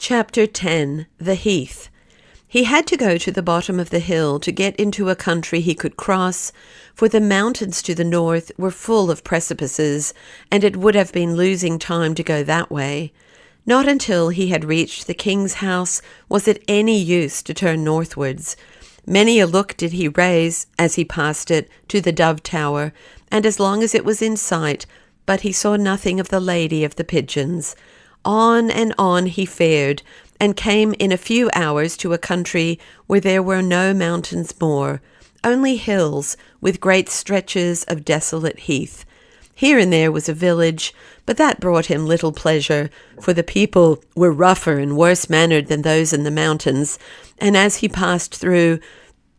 Chapter 10. The Heath. He had to go to the bottom of the hill to get into a country he could cross, for the mountains to the north were full of precipices, and it would have been losing time to go that way. Not until he had reached the king's house was it any use to turn northwards. Many a look did he raise, as he passed it, to the dove tower, and as long as it was in sight, but he saw nothing of the lady of the pigeons. On and on he fared, and came in a few hours to a country where there were no mountains more, only hills with great stretches of desolate heath. Here and there was a village, but that brought him little pleasure, for the people were rougher and worse-mannered than those in the mountains, and as he passed through,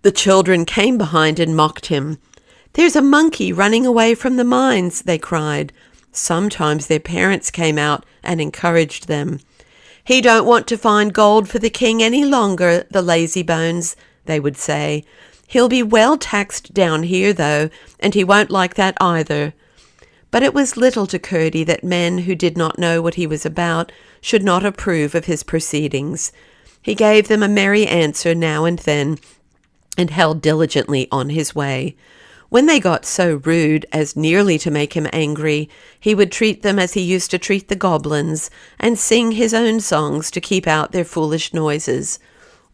the children came behind and mocked him. "There's a monkey running away from the mines," they cried. Sometimes their parents came out and encouraged them. "He don't want to find gold for the king any longer, the lazy bones," they would say. "He'll be well taxed down here, though, and he won't like that either." But it was little to Curdie that men who did not know what he was about should not approve of his proceedings. He gave them a merry answer now and then, and held diligently on his way. When they got so rude as nearly to make him angry, he would treat them as he used to treat the goblins, and sing his own songs to keep out their foolish noises.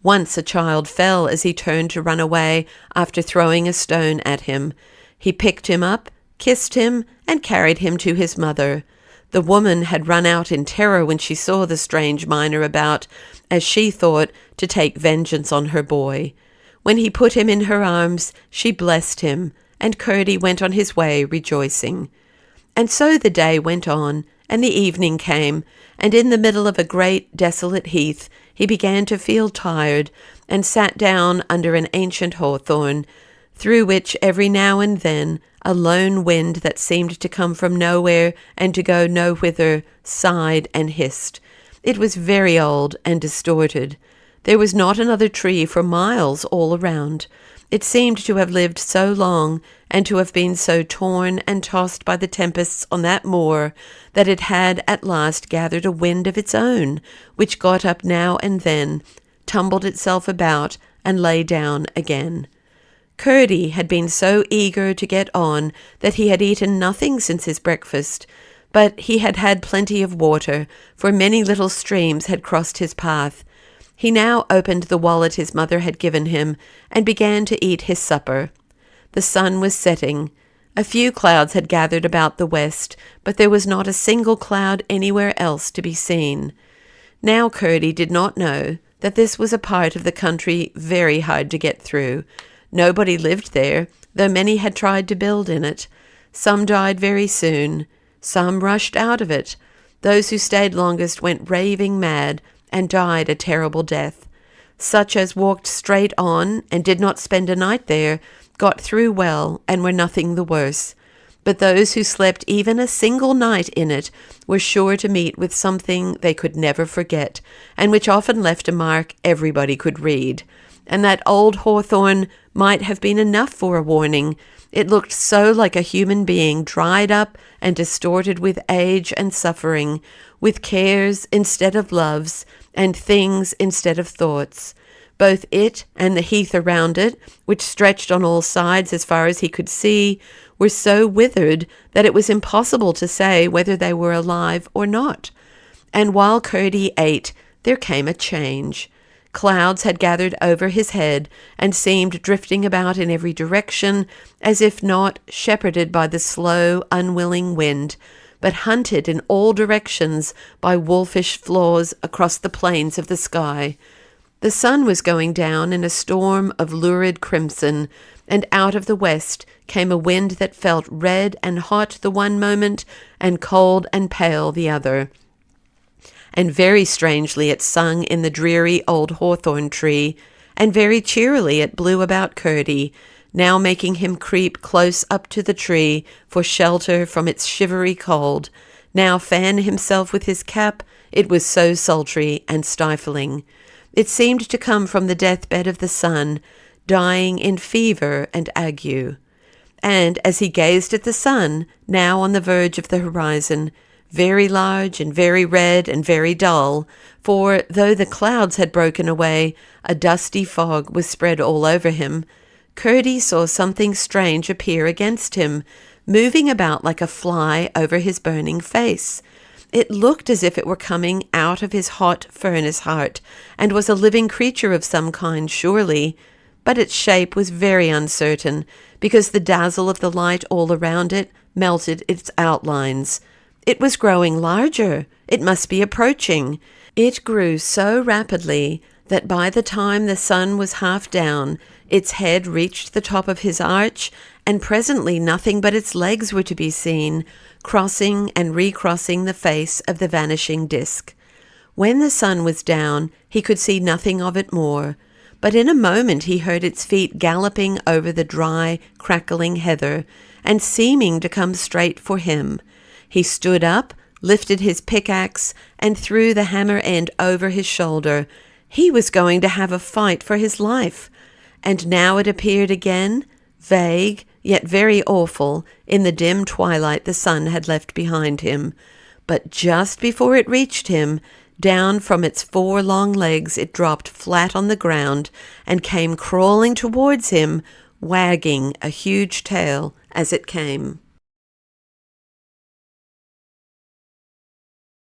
Once a child fell as he turned to run away after throwing a stone at him. He picked him up, kissed him, and carried him to his mother. The woman had run out in terror when she saw the strange miner about, as she thought, to take vengeance on her boy. When he put him in her arms, she blessed him, and Curdie went on his way rejoicing. And so the day went on, and the evening came, and in the middle of a great desolate heath he began to feel tired, and sat down under an ancient hawthorn, through which every now and then a lone wind that seemed to come from nowhere and to go nowhither sighed and hissed. It was very old and distorted. There was not another tree for miles all around. It seemed to have lived so long, and to have been so torn and tossed by the tempests on that moor, that it had at last gathered a wind of its own, which got up now and then, tumbled itself about, and lay down again. Curdie had been so eager to get on that he had eaten nothing since his breakfast, but he had had plenty of water, for many little streams had crossed his path. He now opened the wallet his mother had given him, and began to eat his supper. The sun was setting. A few clouds had gathered about the west, but there was not a single cloud anywhere else to be seen. Now Curdie did not know that this was a part of the country very hard to get through. Nobody lived there, though many had tried to build in it. Some died very soon. Some rushed out of it. Those who stayed longest went raving mad, and died a terrible death. Such as walked straight on, and did not spend a night there, got through well, and were nothing the worse. But those who slept even a single night in it were sure to meet with something they could never forget, and which often left a mark everybody could read. And that old hawthorn might have been enough for a warning. It looked so like a human being dried up and distorted with age and suffering, with cares instead of loves, and things instead of thoughts. Both it and the heath around it, which stretched on all sides as far as he could see, were so withered that it was impossible to say whether they were alive or not. And while Curdie ate, there came a change. Clouds had gathered over his head, and seemed drifting about in every direction, as if not shepherded by the slow, unwilling wind, but hunted in all directions by wolfish flaws across the plains of the sky. The sun was going down in a storm of lurid crimson, and out of the west came a wind that felt red and hot the one moment, and cold and pale the other. And very strangely it sung in the dreary old hawthorn tree, and very cheerily it blew about Curdie, now making him creep close up to the tree for shelter from its shivery cold, now fan himself with his cap, it was so sultry and stifling. It seemed to come from the deathbed of the sun, dying in fever and ague. And as he gazed at the sun, now on the verge of the horizon, very large and very red and very dull, for though the clouds had broken away, a dusty fog was spread all over him. Curdie saw something strange appear against him, moving about like a fly over his burning face. It looked as if it were coming out of his hot furnace heart, and was a living creature of some kind, surely. But its shape was very uncertain, because the dazzle of the light all around it melted its outlines. It was growing larger. It must be approaching. It grew so rapidly that by the time the sun was half down, its head reached the top of his arch, and presently nothing but its legs were to be seen, crossing and recrossing the face of the vanishing disk. When the sun was down, he could see nothing of it more, but in a moment he heard its feet galloping over the dry, crackling heather, and seeming to come straight for him. He stood up, lifted his pickaxe, and threw the hammer end over his shoulder. He was going to have a fight for his life. And now it appeared again, vague, yet very awful, in the dim twilight the sun had left behind him. But just before it reached him, down from its 4 long legs it dropped flat on the ground, and came crawling towards him, wagging a huge tail as it came.